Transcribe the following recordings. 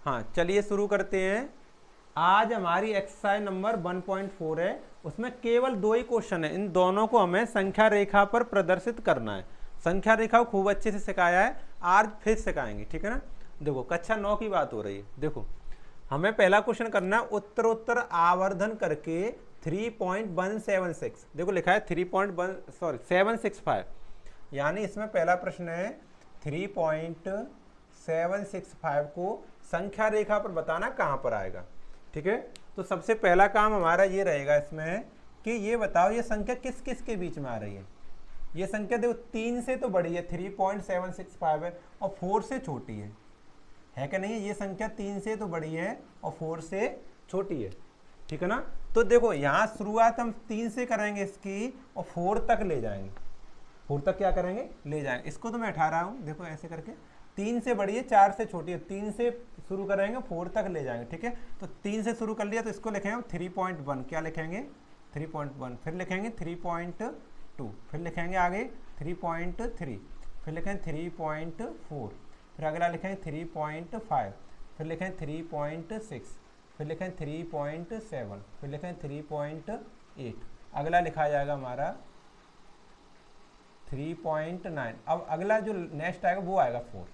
हाँ चलिए शुरू करते हैं। आज हमारी एक्सरसाइज नंबर 1.4 है, उसमें केवल 2 ही क्वेश्चन है। इन दोनों को हमें संख्या रेखा पर प्रदर्शित करना है। संख्या रेखा को खूब अच्छे से सिखाया है, आज फिर सिखाएंगे, ठीक है ना। देखो कक्षा 9 की बात हो रही है। देखो हमें पहला क्वेश्चन करना है, उत्तरोत्तर आवर्धन करके 3.176, देखो लिखा है 765, यानी इसमें पहला प्रश्न है 3.765 को संख्या रेखा पर बताना कहाँ पर आएगा। ठीक है, तो सबसे पहला काम हमारा ये रहेगा इसमें कि ये बताओ ये संख्या किस किस के बीच में आ रही है। ये संख्या देखो 3 से तो बड़ी है, 3.765 है, और 4 से छोटी है कि नहीं। ये संख्या 3 से तो बड़ी है और 4 से छोटी है, ठीक है ना। तो देखो यहाँ शुरुआत हम 3 से करेंगे इसकी और 4 तक ले जाएंगे। 4 तक क्या करेंगे, ले जाएंगे। इसको तो मैं उठा रहा हूँ, देखो ऐसे करके 3 से बड़ी है 4 से छोटी है, 3 से शुरू करेंगे 4 तक ले जाएंगे। ठीक है, तो 3 से शुरू कर लिया तो इसको लिखेंगे 3.1, क्या लिखेंगे 3.1, फिर लिखेंगे 3.2, फिर लिखेंगे आगे 3.3, फिर लिखेंगे 3.4, फिर अगला लिखेंगे 3.5, फिर लिखेंगे 3.6, फिर लिखेंगे 3.7, फिर लिखेंगे 3.8, अगला लिखा जाएगा हमारा 3.9। अब अगला जो नेक्स्ट आएगा वो आएगा 4,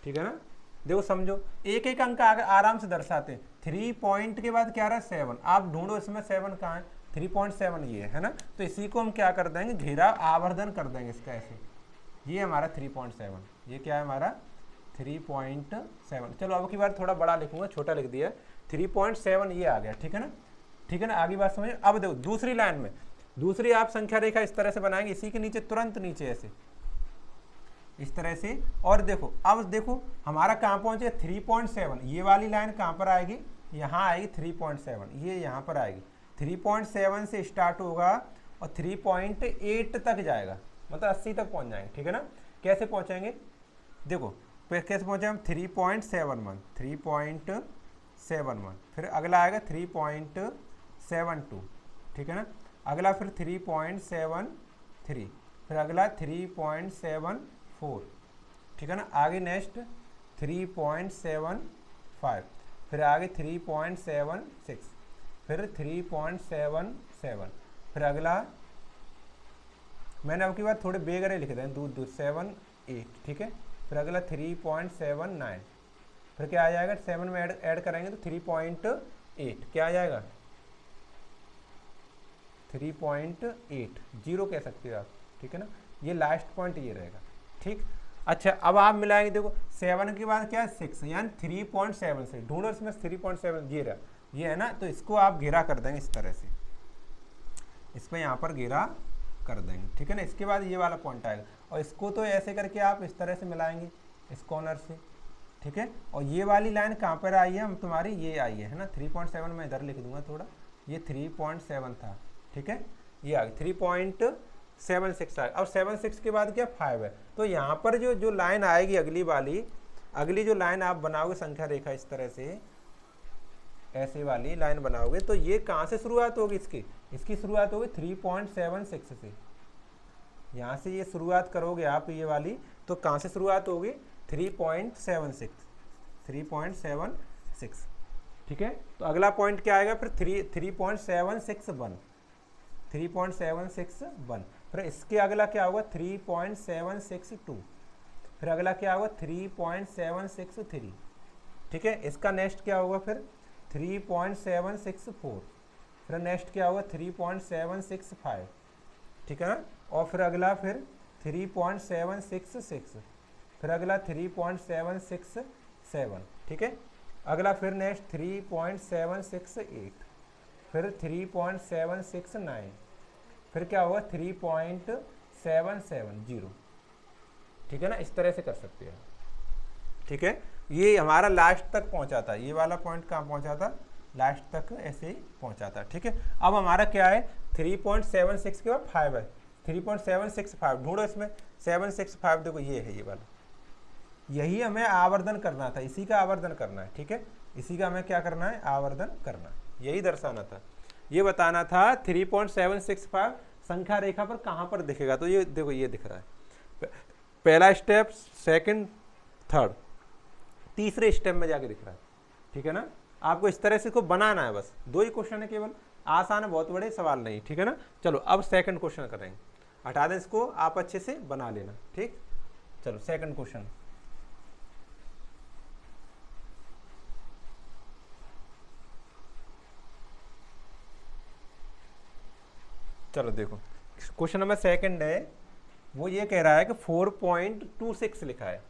ठीक है ना। देखो समझो, एक एक अंक आराम से दर्शाते हैं। 3 पॉइंट के बाद क्या रहा, 7। आप ढूंढो इसमें 7 कहाँ है, 3.7 ये है ना। तो इसी को हम क्या कर देंगे, घेरा आवर्धन कर देंगे इसका ऐसे। ये हमारा 3.7, ये क्या है हमारा 3.7। चलो अब की बार थोड़ा बड़ा लिखूंगा, छोटा लिख दिया 3.7, ये आ गया, ठीक है ना। ठीक है ना, आगे बात समझिए। अब देखो दूसरी लाइन में, दूसरी आप संख्या रेखा इस तरह से बनाएंगे, इसी के नीचे तुरंत नीचे ऐसे इस तरह से। और देखो अब देखो हमारा कहाँ पहुंचे 3.7, ये वाली लाइन कहाँ पर आएगी, यहाँ आएगी 3.7, ये यहाँ पर आएगी। 3.7 से स्टार्ट होगा और 3.8 तक जाएगा, मतलब 80 तक पहुंच जाएंगे, ठीक है ना। कैसे पहुंचेंगे, देखो कैसे पहुंचे हम 3.71, 3.71, फिर अगला आएगा 3.72, ठीक है ना। अगला फिर 3.73, फिर अगला 3.74, ठीक है ना। आगे नेक्स्ट 3.75, फिर आगे 3.76, फिर 3.77, फिर अगला मैंने अब की बात थोड़े बेगरे लिखे थे, दूर 7, 8, ठीक है। फिर अगला 3.79, फिर क्या आ जाएगा 7 में ऐड करेंगे तो 3.8, क्या आ जाएगा 3.8, 0 कह सकते हो आप, ठीक है ना। ये लास्ट पॉइंट ये रहेगा, ठीक। अच्छा अब आप मिलाएंगे, देखो 7 के बाद क्या है 6, यानी 3.7 से ढूंढो इसमें 3.7, ये रहा, ये है ना। तो इसको आप घेरा कर देंगे इस तरह से, इसमें यहाँ पर घेरा कर देंगे, ठीक है ना। इसके बाद ये वाला पॉइंट आएगा और इसको तो ऐसे करके आप इस तरह से मिलाएंगे इस कॉर्नर से, ठीक है। और ये वाली लाइन कहाँ पर आई है हम तुम्हारी, ये आई है ना 3.7, मैं इधर लिख दूंगा थोड़ा, ये 3.7 था, ठीक है। ये आ गया 3.76 आ गया। अब 76 के बाद क्या 5 है, तो यहाँ पर जो लाइन आएगी अगली जो लाइन आप बनाओगे संख्या रेखा इस तरह से, ऐसे वाली लाइन बनाओगे, तो ये कहाँ से शुरुआत होगी इसकी शुरुआत होगी 3.76 से। यहाँ से ये शुरुआत करोगे आप ये वाली, तो कहाँ से शुरुआत होगी 3.76, ठीक है। तो अगला पॉइंट क्या आएगा फिर 3.761, 3.761, फिर इसके अगला क्या होगा 3.762, फिर अगला क्या होगा 3.763, ठीक है। इसका नेक्स्ट क्या होगा फिर 3.764, फिर नेक्स्ट क्या होगा 3.765, ठीक है ना। और फिर अगला फिर 3.766, फिर अगला 3.767, ठीक है। अगला फिर नेक्स्ट 3.768, फिर 3.769, फिर क्या होगा 3.770, ठीक है ना। इस तरह से कर सकते हैं, ठीक है। ये हमारा लास्ट तक पहुंचा था, ये वाला पॉइंट कहाँ पहुंचा था, लास्ट तक ऐसे ही पहुंचा था, ठीक है। अब हमारा क्या है 3.76 के बाद 5 है, 3.765 ढूंढो इसमें 765, देखो ये है, ये वाला, यही हमें आवर्धन करना था, इसी का आवर्धन करना है, ठीक है। इसी का हमें क्या करना है, आवर्धन करना है, यही दर्शाना था, ये बताना था 3.765 संख्या रेखा पर कहाँ पर दिखेगा। तो ये देखो ये दिख रहा है, पहला स्टेप, सेकंड, थर्ड, तीसरे स्टेप में जाके दिख रहा है, ठीक है ना। आपको इस तरह से इसको बनाना है, बस 2 ही क्वेश्चन है केवल, आसान है, बहुत बड़े सवाल नहीं, ठीक है ना। चलो अब सेकंड क्वेश्चन करेंगे, हटा दें इसको, आप अच्छे से बना लेना, ठीक। चलो सेकंड क्वेश्चन, चलो देखो क्वेश्चन नंबर सेकंड है, वो ये कह रहा है कि 4.26 लिखा है,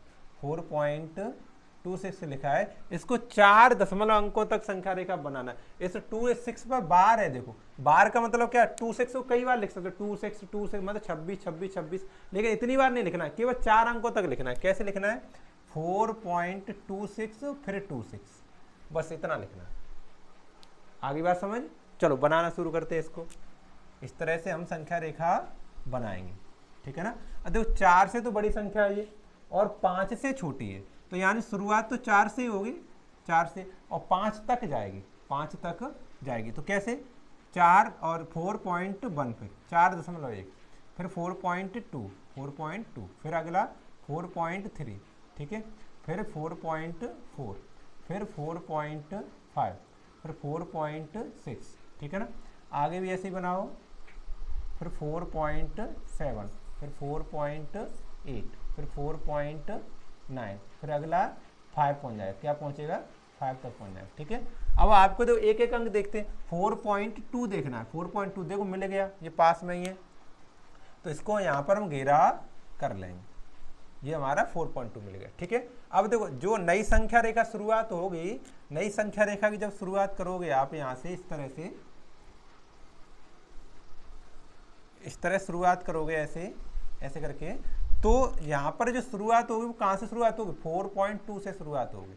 4.26 लिखा है, इसको 4 दशमलव अंकों तक संख्या रेखा बनाना है। इस 2 6 पर बार है, देखो बार का मतलब क्या, 2 6 को कई बार लिख सकते हो, 2 6 मतलब 26 26 26, लेकिन इतनी बार नहीं लिखना है, केवल 4 अंकों तक लिखना है। कैसे लिखना है, 4.26 फिर 26, बस इतना लिखना है। आगे बात समझ। चलो बनाना शुरू करते हैं इसको, इस तरह से हम संख्या रेखा बनाएंगे, ठीक है ना। अब देखो 4 से तो बड़ी संख्या है ये, और 5 से छोटी है, तो यानी शुरुआत तो 4 से ही होगी, 4 से, और 5 तक जाएगी, 5 तक जाएगी। तो कैसे, 4 और 4.1, फिर 4.1, फिर 4.2, 4.2, फिर अगला 4.3, ठीक है, फिर 4.4, फिर 4.5, फिर 4.6, ठीक है ना। आगे भी ऐसे ही बनाओ, फिर 4.7, फिर 4.8, फिर 4.9, फिर अगला 5 पहुंच जाएगा, क्या पहुंचेगा, 5 तक पहुंच जाएगा, ठीक है। अब आपको तो एक एक अंक देखते हैं, 4.2 देखना है, 4.2 देखो मिल गया, ये पास में ही है, तो इसको यहाँ पर हम घेरा कर लेंगे, ये हमारा 4.2 मिल गया, ठीक है। अब देखो जो नई संख्या रेखा शुरुआत होगी, नई संख्या रेखा की जब शुरुआत करोगे आप यहाँ से इस तरह से, इस तरह शुरुआत करोगे ऐसे ऐसे करके, तो यहाँ पर जो शुरुआत होगी वो कहाँ से शुरुआत होगी, 4.2 से शुरुआत होगी,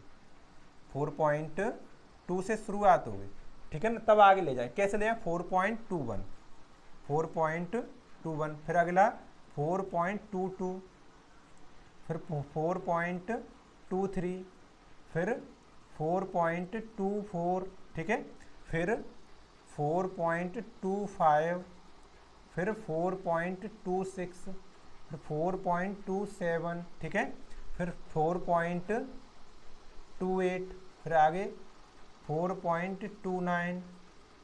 4.2 से शुरुआत होगी, ठीक है ना। तब आगे ले जाए, कैसे ले जाए, 4.21, 4.21, फिर अगला 4.22, फिर 4.23, फिर 4.24, ठीक है, फिर 4.25, फिर 4.26, फिर 4.27, ठीक है, फिर 4.28, फिर आगे 4.29,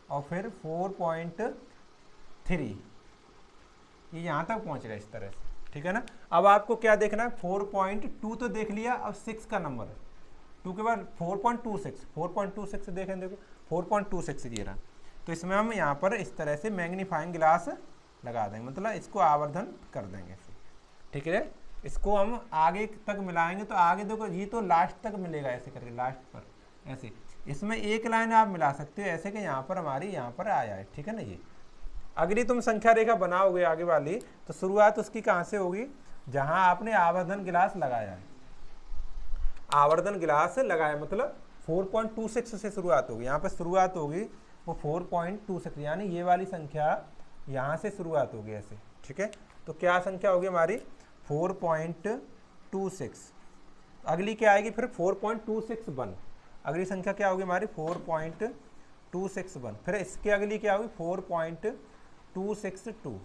और फिर 4.3, ये यहाँ तक पहुँच गया इस तरह से, ठीक है ना। अब आपको क्या देखना है, 4.2 तो देख लिया, अब 6 का नंबर है, 2 के बाद 4.26, 4.26 देखें, देखो 4.26 ये रहा, तो इसमें हम यहाँ पर इस तरह से मैग्नीफाइंग ग्लास लगा देंगे, मतलब इसको आवर्धन कर देंगे, ठीक है। इसको हम आगे तक मिलाएंगे, तो आगे देखो ये तो लास्ट तक मिलेगा, ऐसे करके लास्ट पर ऐसे, इसमें एक लाइन आप मिला सकते हो ऐसे कि यहाँ पर हमारी यहाँ पर आया है, ठीक है ना। ये अगली तुम संख्या रेखा बनाओगे आगे वाली, तो शुरुआत उसकी कहाँ से होगी, जहाँ आपने आवर्धन गिलास लगाया है, आवर्धन गिलास लगाया मतलब 4.26 से शुरुआत होगी, यहाँ पर शुरुआत होगी वो 4.26, यानी ये वाली संख्या यहाँ से शुरुआत होगी ऐसे, ठीक है। तो क्या संख्या होगी हमारी, 4.26, अगली क्या आएगी फिर 4.261, अगली संख्या क्या होगी हमारी 4.261, फिर इसके अगली क्या होगी 4.262,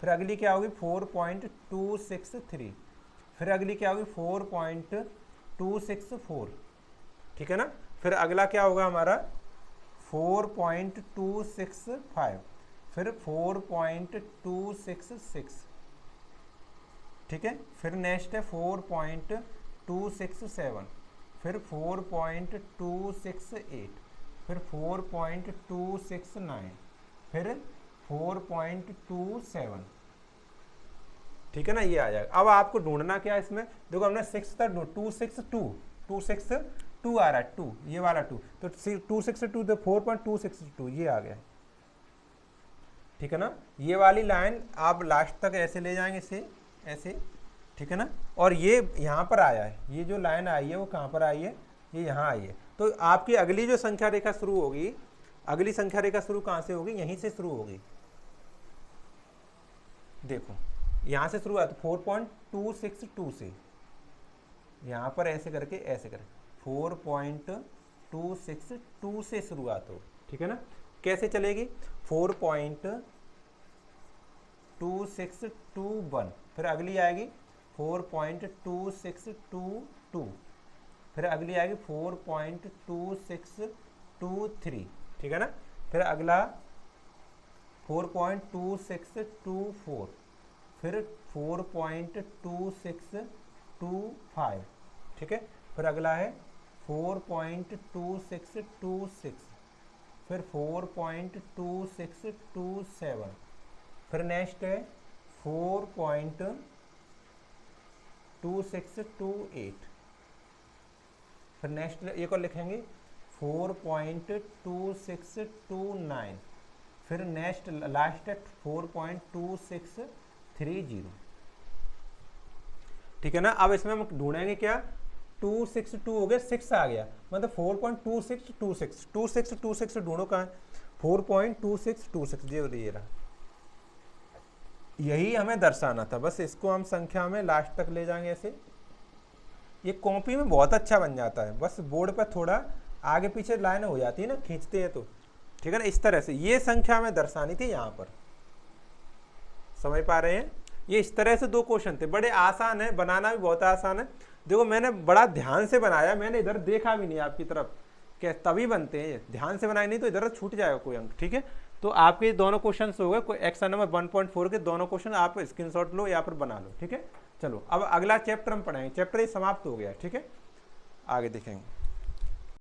फिर अगली क्या होगी 4.263, फिर अगली क्या होगी 4.264, ठीक है ना। फिर अगला क्या होगा हमारा 4.265, फिर 4.266, ठीक है। फिर नेक्स्ट है 4.267, फिर 4.268, फिर 4.269, फिर 4.27, ठीक है ना। ये आ जाएगा। अब आपको ढूंढना क्या है इसमें, देखो हमने 6 तक 262 आ रहा है, 2 ये वाला 2, तो 262 तो 4.262 ये आ गया, ठीक है ना। ये वाली लाइन आप लास्ट तक ऐसे ले जाएंगे, इसे ऐसे, ठीक है ना। और ये यहाँ पर आया है, ये जो लाइन आई है वो कहाँ पर आई है, ये यहाँ आई है। तो आपकी अगली जो संख्या रेखा शुरू होगी, अगली संख्या रेखा शुरू कहाँ से होगी, यहीं से शुरू होगी, देखो यहाँ से शुरुआत 4.262 से, यहाँ पर ऐसे करके ऐसे करें, 4.262 से शुरुआत हो, ठीक है ना। कैसे चलेगी, 4.2621, फिर अगली आएगी 4.2622, फिर अगली आएगी 4.2623, ठीक है ना। फिर अगला 4.2624, फिर 4.2625, ठीक है। फिर अगला है 4.2626, फिर 4.2627, फिर नेक्स्ट है 4.2628, फिर नेक्स्ट एक और लिखेंगे 4.2629, फिर नेक्स्ट लास्ट है 4.2630, ठीक है ना। अब इसमें हम ढूंढेंगे क्या, 262 हो गया, 6 आ गया, मतलब 4.2626, 2626 ढूंढो कहाँ है, 4.2626 ये रहा। यही हमें दर्शाना था, बस इसको हम संख्या में लास्ट तक ले जाएंगे ऐसे। ये कॉपी में बहुत अच्छा बन जाता है, बस बोर्ड पर थोड़ा आगे पीछे लाइन हो जाती है ना, खींचते हैं तो, ठीक है ना। इस तरह से ये संख्या हमें दर्शानी थी यहाँ पर, समझ पा रहे हैं। ये इस तरह से 2 क्वेश्चन थे, बड़े आसान है, बनाना भी बहुत आसान है। देखो मैंने बड़ा ध्यान से बनाया, मैंने इधर देखा भी नहीं आपकी तरफ, क्या तभी बनते हैं, ध्यान से बनाए नहीं तो इधर छूट जाएगा कोई अंक, ठीक है। तो आपके दोनों क्वेश्चन हो गए, कोई एक्शन नंबर 1.4 के दोनों क्वेश्चन आप स्क्रीनशॉट लो या फिर बना लो, ठीक है। चलो अब अगला चैप्टर हम पढ़ाएंगे, चैप्टर ये समाप्त हो गया, ठीक है, आगे देखेंगे।